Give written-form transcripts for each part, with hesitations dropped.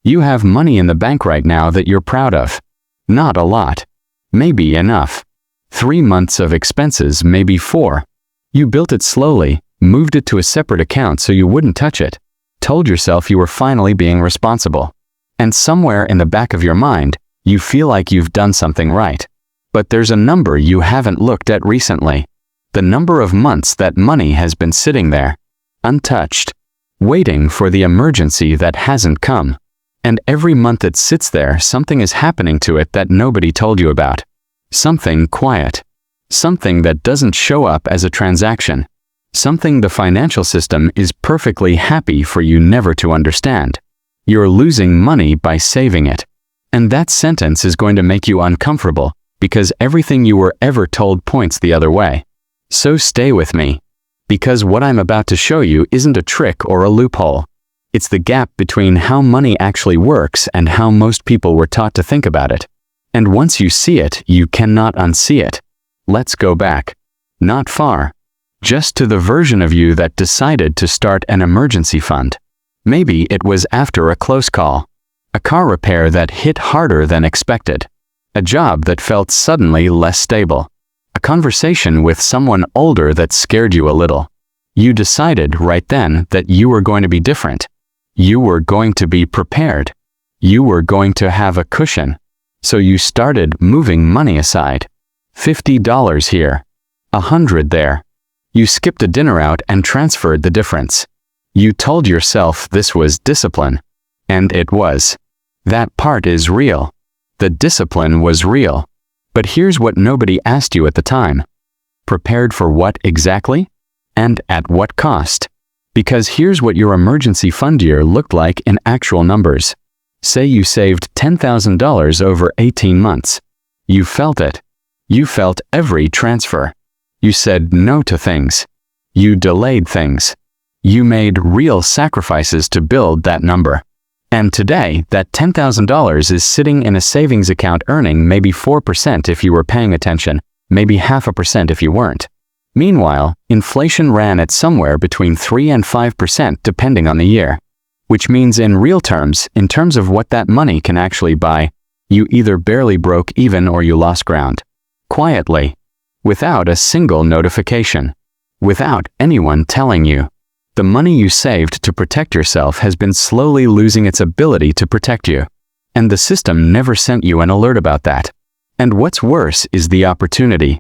You have money in the bank right now that you're proud of. Not a lot. Maybe enough. 3 months of expenses, maybe 4. You built it slowly, moved it to a separate account so you wouldn't touch it, told yourself you were finally being responsible. And somewhere in the back of your mind, you feel like you've done something right. But there's a number you haven't looked at recently. The number of months that money has been sitting there, untouched, waiting for the emergency that hasn't come. And every month it sits there, something is happening to it that nobody told you about. Something quiet. Something that doesn't show up as a transaction. Something the financial system is perfectly happy for you never to understand. You're losing money by saving it. And that sentence is going to make you uncomfortable because everything you were ever told points the other way. So stay with me. Because what I'm about to show you isn't a trick or a loophole. It's the gap between how money actually works and how most people were taught to think about it. And once you see it, you cannot unsee it. Let's go back. Not far. Just to the version of you that decided to start an emergency fund. Maybe it was after a close call. A car repair that hit harder than expected. A job that felt suddenly less stable. A conversation with someone older that scared you a little. You decided right then that you were going to be different. You were going to be prepared. You were going to have a cushion. So you started moving money aside. $50 here. $100 there. You skipped a dinner out and transferred the difference. You told yourself this was discipline. And it was. That part is real. The discipline was real. But here's what nobody asked you at the time. Prepared for what exactly? And at what cost? Because here's what your emergency fund year looked like in actual numbers. Say you saved $10,000 over 18 months. You felt it. You felt every transfer. You said no to things. You delayed things. You made real sacrifices to build that number. And today, that $10,000 is sitting in a savings account earning maybe 4% if you were paying attention, maybe 0.5% if you weren't. Meanwhile, inflation ran at somewhere between 3 and 5% depending on the year. Which means in real terms, in terms of what that money can actually buy, you either barely broke even or you lost ground. Quietly. Without a single notification. Without anyone telling you. The money you saved to protect yourself has been slowly losing its ability to protect you. And the system never sent you an alert about that. And what's worse is the opportunity.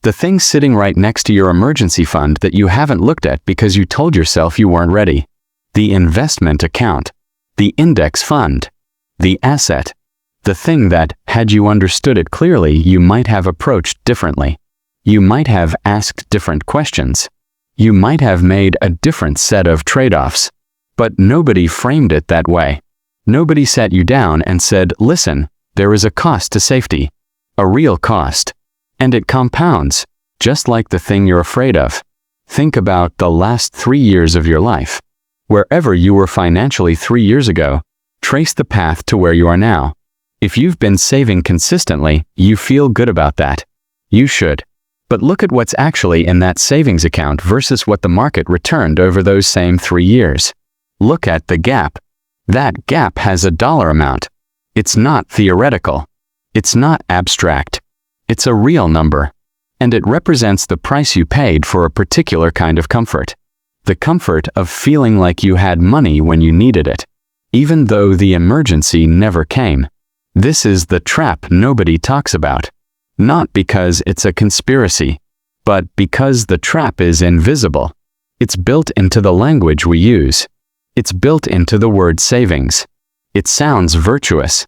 The thing sitting right next to your emergency fund that you haven't looked at because you told yourself you weren't ready. The investment account. The index fund. The asset. The thing that, had you understood it clearly, you might have approached differently. You might have asked different questions. You might have made a different set of trade-offs. But nobody framed it that way. Nobody sat you down and said, listen, there is a cost to safety. A real cost. And it compounds, just like the thing you're afraid of. Think about the last 3 years of your life. Wherever you were financially 3 years ago, trace the path to where you are now. If you've been saving consistently, you feel good about that. You should. But look at what's actually in that savings account versus what the market returned over those same 3 years. Look at the gap. That gap has a dollar amount. It's not theoretical. It's not abstract. It's a real number. And it represents the price you paid for a particular kind of comfort. The comfort of feeling like you had money when you needed it, even though the emergency never came. This is the trap nobody talks about. Not because it's a conspiracy, but because the trap is invisible. It's built into the language we use. It's built into the word savings. It sounds virtuous.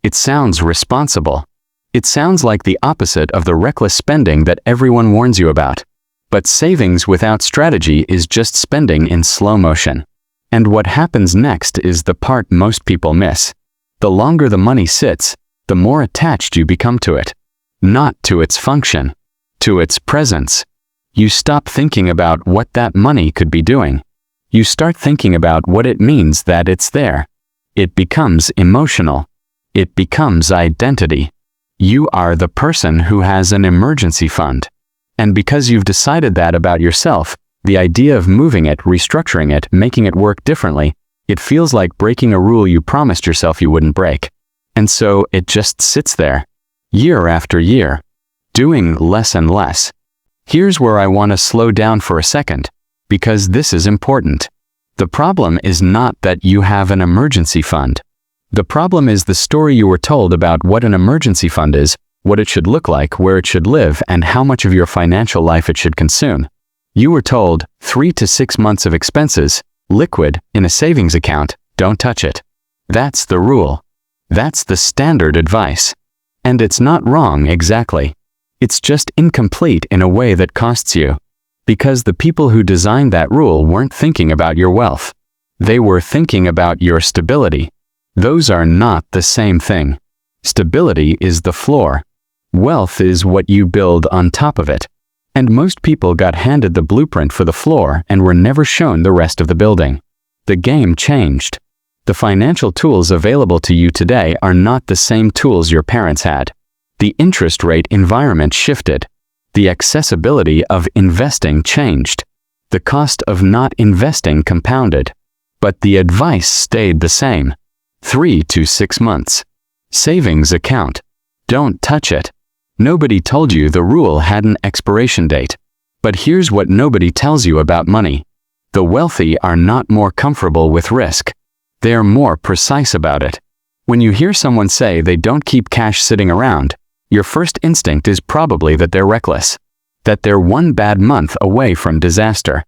It sounds responsible. It sounds like the opposite of the reckless spending that everyone warns you about. But savings without strategy is just spending in slow motion. And what happens next is the part most people miss. The longer the money sits, the more attached you become to it. Not to its function, to its presence. You stop thinking about what that money could be doing. You start thinking about what it means that it's there. It becomes emotional. It becomes identity. You are the person who has an emergency fund. And because you've decided that about yourself, the idea of moving it, restructuring it, making it work differently, It feels like breaking a rule you promised yourself you wouldn't break. And so it just sits there, year after year, doing less and less. Here's where I want to slow down for a second, because this is important. The problem is not that you have an emergency fund. The problem is the story you were told about what an emergency fund is, what it should look like, where it should live, and how much of your financial life it should consume. You were told 3 to 6 months of expenses, liquid, in a savings account, don't touch it. That's the rule. That's the standard advice. And it's not wrong exactly. It's just incomplete in a way that costs you. Because the people who designed that rule weren't thinking about your wealth. They were thinking about your stability. Those are not the same thing. Stability is the floor. Wealth is what you build on top of it. And most people got handed the blueprint for the floor and were never shown the rest of the building. The game changed. The financial tools available to you today are not the same tools your parents had. The interest rate environment shifted. The accessibility of investing changed. The cost of not investing compounded. But the advice stayed the same. 3 to 6 months. Savings account. Don't touch it. Nobody told you the rule had an expiration date. But here's what nobody tells you about money. The wealthy are not more comfortable with risk. They're more precise about it. When you hear someone say they don't keep cash sitting around, your first instinct is probably that they're reckless. That they're one bad month away from disaster.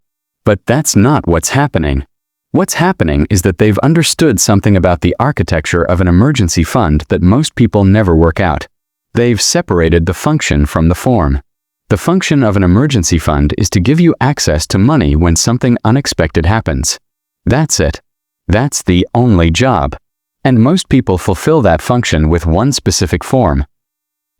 But that's not what's happening. What's happening is that they've understood something about the architecture of an emergency fund that most people never work out. They've separated the function from the form. The function of an emergency fund is to give you access to money when something unexpected happens. That's it. That's the only job. And most people fulfill that function with one specific form.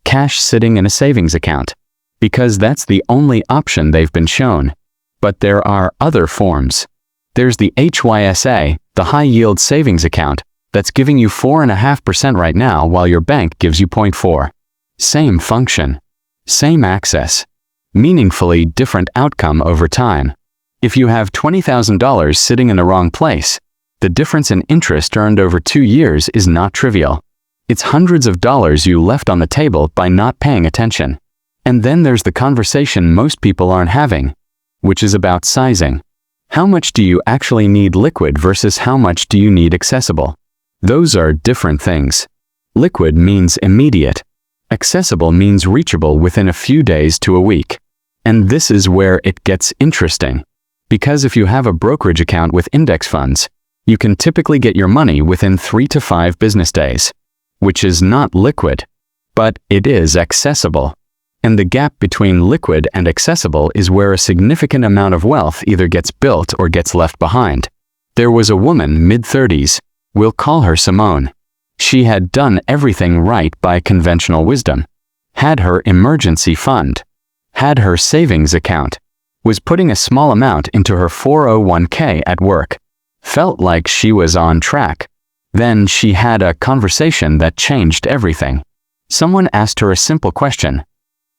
Cash sitting in a savings account. Because that's the only option they've been shown. But there are other forms. There's the HYSA, the high-yield savings account, that's giving you 4.5% right now while your bank gives you 0.4. Same function. Same access. Meaningfully different outcome over time. If you have $20,000 sitting in the wrong place, the difference in interest earned over 2 years is not trivial. It's hundreds of dollars you left on the table by not paying attention. And then there's the conversation most people aren't having, which is about sizing. How much do you actually need liquid versus how much do you need accessible? Those are different things. Liquid means immediate. Accessible means reachable within a few days to a week. And this is where it gets interesting. Because if you have a brokerage account with index funds, you can typically get your money within 3 to 5 business days, which is not liquid, but it is accessible. And the gap between liquid and accessible is where a significant amount of wealth either gets built or gets left behind. There was a woman mid-30s, we'll call her Simone. She had done everything right by conventional wisdom. Had her emergency fund. Had her savings account. Was putting a small amount into her 401k at work. Felt like she was on track. Then she had a conversation that changed everything. Someone asked her a simple question.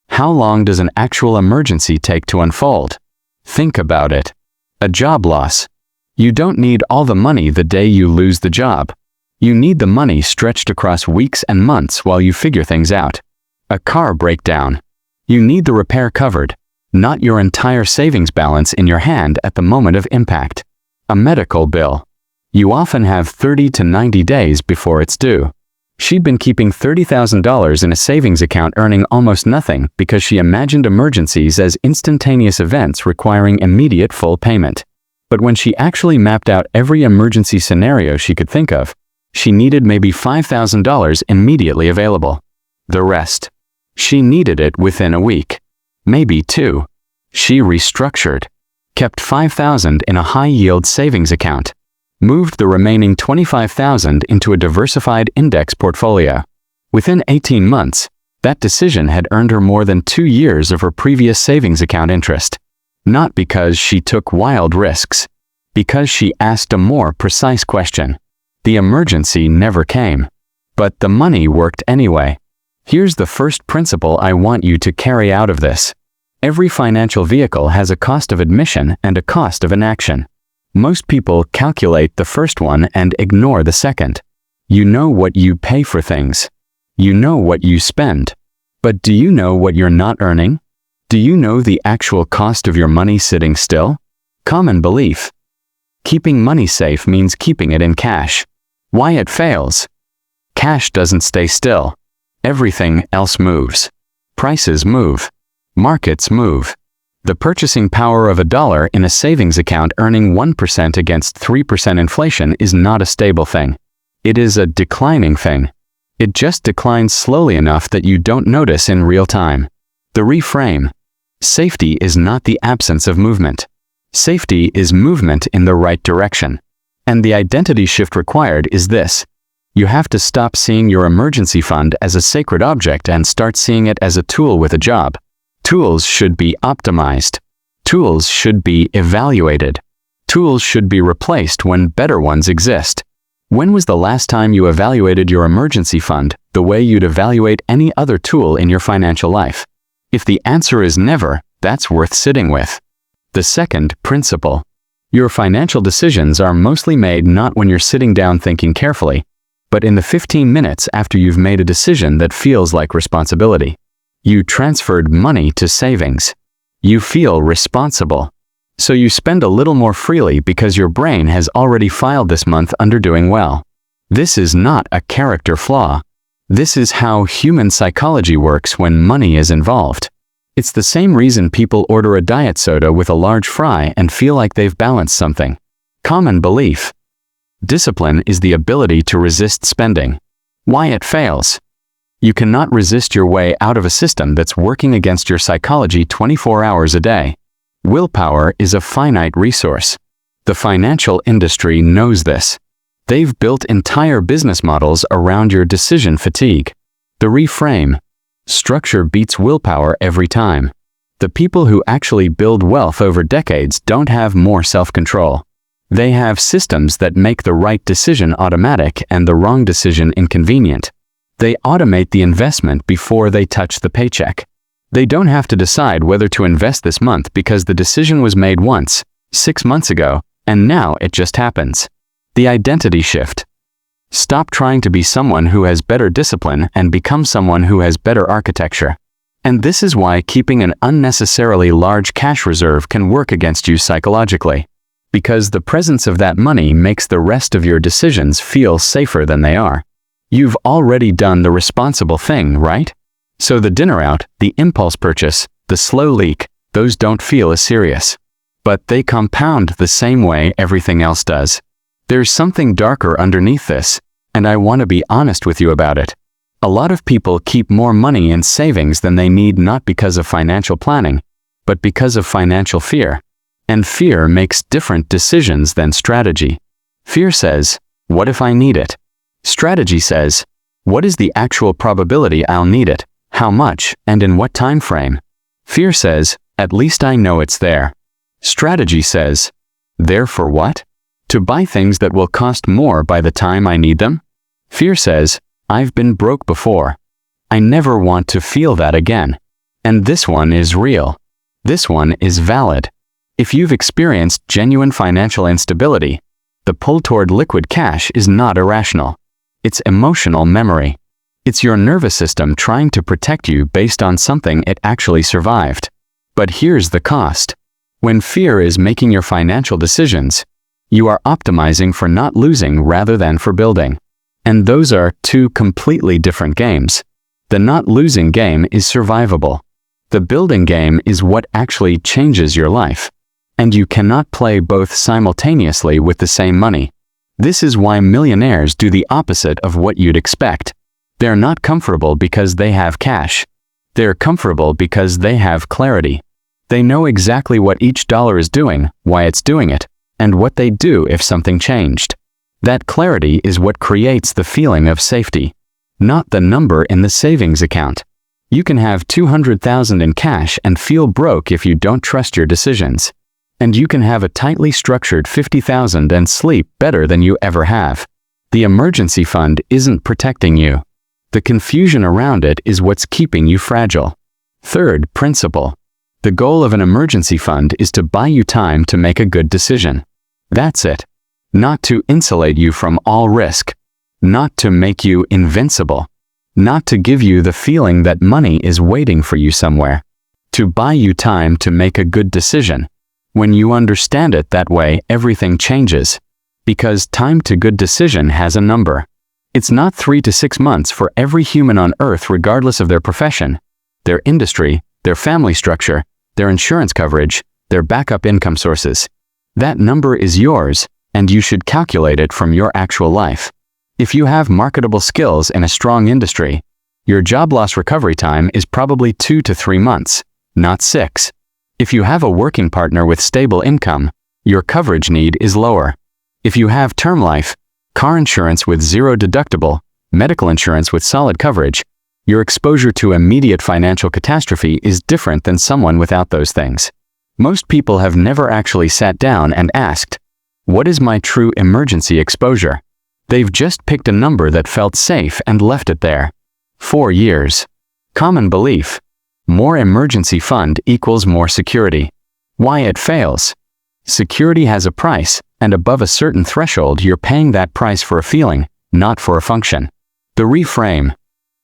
How long does an actual emergency take to unfold? Think about it. A job loss. You don't need all the money the day you lose the job. You need the money stretched across weeks and months while you figure things out. A car breakdown. You need the repair covered, not your entire savings balance in your hand at the moment of impact. A medical bill. You often have 30 to 90 days before it's due. She'd been keeping $30,000 in a savings account earning almost nothing because she imagined emergencies as instantaneous events requiring immediate full payment. But when she actually mapped out every emergency scenario she could think of, she needed maybe $5,000 immediately available. The rest. She needed it within a week. Maybe 2. She restructured. Kept $5,000 in a high-yield savings account. Moved the remaining $25,000 into a diversified index portfolio. Within 18 months, that decision had earned her more than 2 years of her previous savings account interest. Not because she took wild risks. Because she asked a more precise question. The emergency never came. But the money worked anyway. Here's the first principle I want you to carry out of this. Every financial vehicle has a cost of admission and a cost of inaction. Most people calculate the first one and ignore the second. You know what you pay for things. You know what you spend. But do you know what you're not earning? Do you know the actual cost of your money sitting still? Common belief. Keeping money safe means keeping it in cash. Why it fails? Cash doesn't stay still. Everything else moves. Prices move. Markets move. The purchasing power of $1 in a savings account earning 1% against 3% inflation is not a stable thing. It is a declining thing. It just declines slowly enough that you don't notice in real time. The reframe. Safety is not the absence of movement. Safety is movement in the right direction. And the identity shift required is this. You have to stop seeing your emergency fund as a sacred object and start seeing it as a tool with a job. Tools should be optimized. Tools should be evaluated. Tools should be replaced when better ones exist. When was the last time you evaluated your emergency fund the way you'd evaluate any other tool in your financial life? If the answer is never, that's worth sitting with. The second principle. Your financial decisions are mostly made not when you're sitting down thinking carefully, but in the 15 minutes after you've made a decision that feels like responsibility. You transferred money to savings. You feel responsible. So you spend a little more freely because your brain has already filed this month under doing well. This is not a character flaw. This is how human psychology works when money is involved. It's the same reason people order a diet soda with a large fry and feel like they've balanced something. Common belief. Discipline is the ability to resist spending. Why it fails? You cannot resist your way out of a system that's working against your psychology 24 hours a day. Willpower is a finite resource. The financial industry knows this. They've built entire business models around your decision fatigue. The reframe. Structure beats willpower every time. The people who actually build wealth over decades don't have more self-control. They have systems that make the right decision automatic and the wrong decision inconvenient. They automate the investment before they touch the paycheck. They don't have to decide whether to invest this month because the decision was made once, 6 months ago, and now it just happens. The identity shift. Stop trying to be someone who has better discipline and become someone who has better architecture. And this is why keeping an unnecessarily large cash reserve can work against you psychologically. Because the presence of that money makes the rest of your decisions feel safer than they are. You've already done the responsible thing, right? So the dinner out, the impulse purchase, the slow leak, those don't feel as serious. But they compound the same way everything else does. There's something darker underneath this, and I want to be honest with you about it. A lot of people keep more money in savings than they need not because of financial planning, but because of financial fear. And fear makes different decisions than strategy. Fear says, what if I need it? Strategy says, what is the actual probability I'll need it, how much, and in what time frame? Fear says, at least I know it's there. Strategy says, there for what? To buy things that will cost more by the time I need them? Fear says, I've been broke before. I never want to feel that again. And this one is real. This one is valid. If you've experienced genuine financial instability, the pull toward liquid cash is not irrational. It's emotional memory. It's your nervous system trying to protect you based on something it actually survived. But here's the cost. When fear is making your financial decisions, you are optimizing for not losing rather than for building. And those are two completely different games. The not losing game is survivable. The building game is what actually changes your life. And you cannot play both simultaneously with the same money. This is why millionaires do the opposite of what you'd expect. They're not comfortable because they have cash. They're comfortable because they have clarity. They know exactly what each dollar is doing, why it's doing it, and what they'd do if something changed. That clarity is what creates the feeling of safety, not the number in the savings account. You can have $200,000 in cash and feel broke if you don't trust your decisions. And you can have a tightly structured $50,000 and sleep better than you ever have. The emergency fund isn't protecting you. The confusion around it is what's keeping you fragile. Third principle. The goal of an emergency fund is to buy you time to make a good decision. That's it. Not to insulate you from all risk. Not to make you invincible. Not to give you the feeling that money is waiting for you somewhere. To buy you time to make a good decision. When you understand it that way, everything changes. Because time to good decision has a number. It's not 3 to 6 months for every human on earth, regardless of their profession, their industry, their family structure, their insurance coverage, their backup income sources. That number is yours, and you should calculate it from your actual life. If you have marketable skills in a strong industry, your job loss recovery time is probably 2 to 3 months, not 6. If you have a working partner with stable income, your coverage need is lower. If you have term life, car insurance with zero deductible, medical insurance with solid coverage, your exposure to immediate financial catastrophe is different than someone without those things. Most people have never actually sat down and asked, what is my true emergency exposure? They've just picked a number that felt safe and left it there. 4 years. Common belief. More emergency fund equals more security. Why it fails? Security has a price, and above a certain threshold you're paying that price for a feeling, not for a function. The reframe.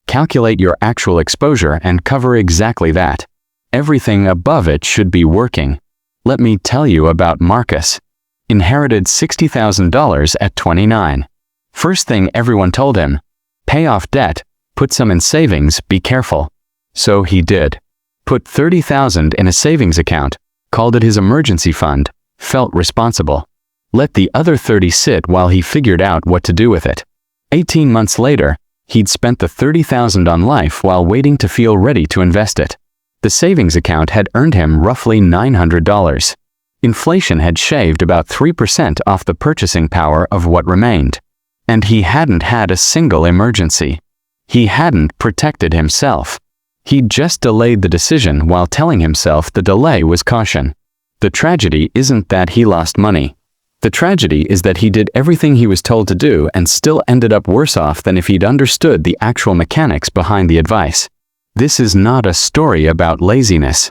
Calculate your actual exposure and cover exactly that. Everything above it should be working. Let me tell you about Marcus. Inherited $60,000 at 29. First thing everyone told him, pay off debt, put some in savings, be careful. So he did. Put $30,000 in a savings account, called it his emergency fund, felt responsible. Let the other 30 sit while he figured out what to do with it. 18 months later, he'd spent the $30,000 on life while waiting to feel ready to invest it. The savings account had earned him roughly $900. Inflation had shaved about 3% off the purchasing power of what remained. And he hadn't had a single emergency. He hadn't protected himself. He'd just delayed the decision while telling himself the delay was caution. The tragedy isn't that he lost money. The tragedy is that he did everything he was told to do and still ended up worse off than if he'd understood the actual mechanics behind the advice. This is not a story about laziness.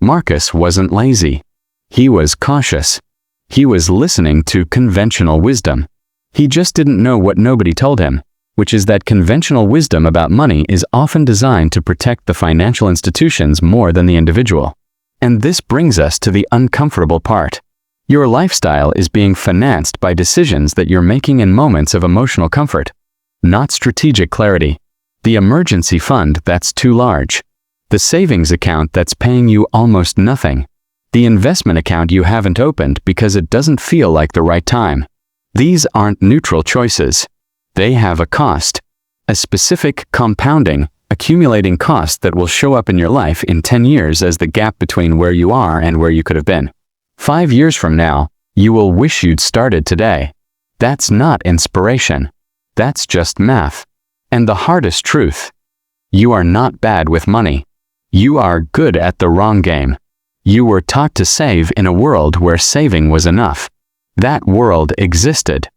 Marcus wasn't lazy. He was cautious. He was listening to conventional wisdom. He just didn't know what nobody told him, which is that conventional wisdom about money is often designed to protect the financial institutions more than the individual. And this brings us to the uncomfortable part. Your lifestyle is being financed by decisions that you're making in moments of emotional comfort, not strategic clarity. The emergency fund that's too large. The savings account that's paying you almost nothing. The investment account you haven't opened because it doesn't feel like the right time. These aren't neutral choices. They have a cost. A specific, compounding, accumulating cost that will show up in your life in 10 years as the gap between where you are and where you could have been. 5 years from now, you will wish you'd started today. That's not inspiration. That's just math. And the hardest truth. You are not bad with money. You are good at the wrong game. You were taught to save in a world where saving was enough. That world existed.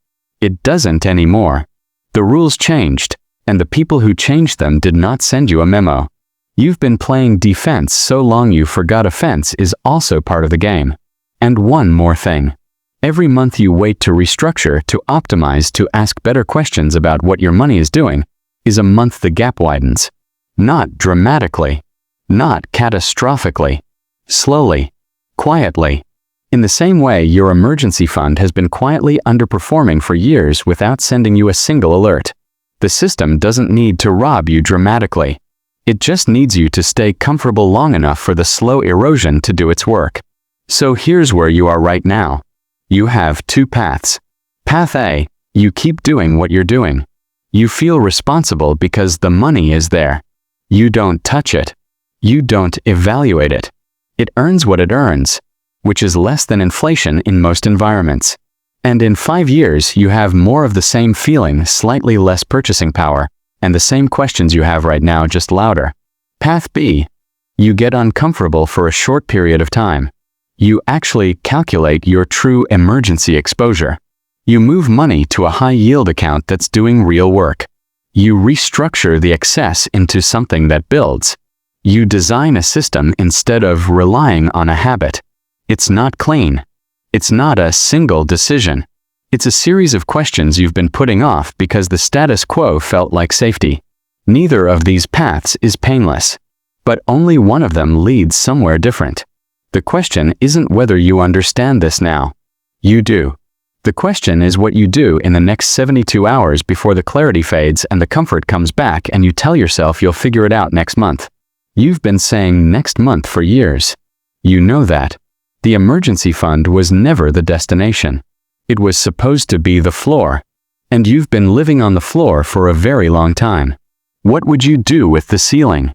It doesn't anymore. The rules changed, and the people who changed them did not send you a memo. You've been playing defense so long you forgot offense is also part of the game. And one more thing. Every month you wait to restructure, to optimize, to ask better questions about what your money is doing, is a month the gap widens. Not dramatically. Not catastrophically. Slowly. Quietly. In the same way, your emergency fund has been quietly underperforming for years without sending you a single alert. The system doesn't need to rob you dramatically. It just needs you to stay comfortable long enough for the slow erosion to do its work. So here's where you are right now. You have 2 paths. Path A, you keep doing what you're doing. You feel responsible because the money is there. You don't touch it. You don't evaluate it. It earns what it earns, which is less than inflation in most environments. And in 5 years, you have more of the same feeling, slightly less purchasing power, and the same questions you have right now, just louder. Path B. You get uncomfortable for a short period of time. You actually calculate your true emergency exposure. You move money to a high-yield account that's doing real work. You restructure the excess into something that builds. You design a system instead of relying on a habit. It's not clean. It's not a single decision. It's a series of questions you've been putting off because the status quo felt like safety. Neither of these paths is painless, but only one of them leads somewhere different. The question isn't whether you understand this now. You do. The question is what you do in the next 72 hours before the clarity fades and the comfort comes back and you tell yourself you'll figure it out next month. You've been saying next month for years. You know that. The emergency fund was never the destination. It was supposed to be the floor. And you've been living on the floor for a very long time. What would you do with the ceiling?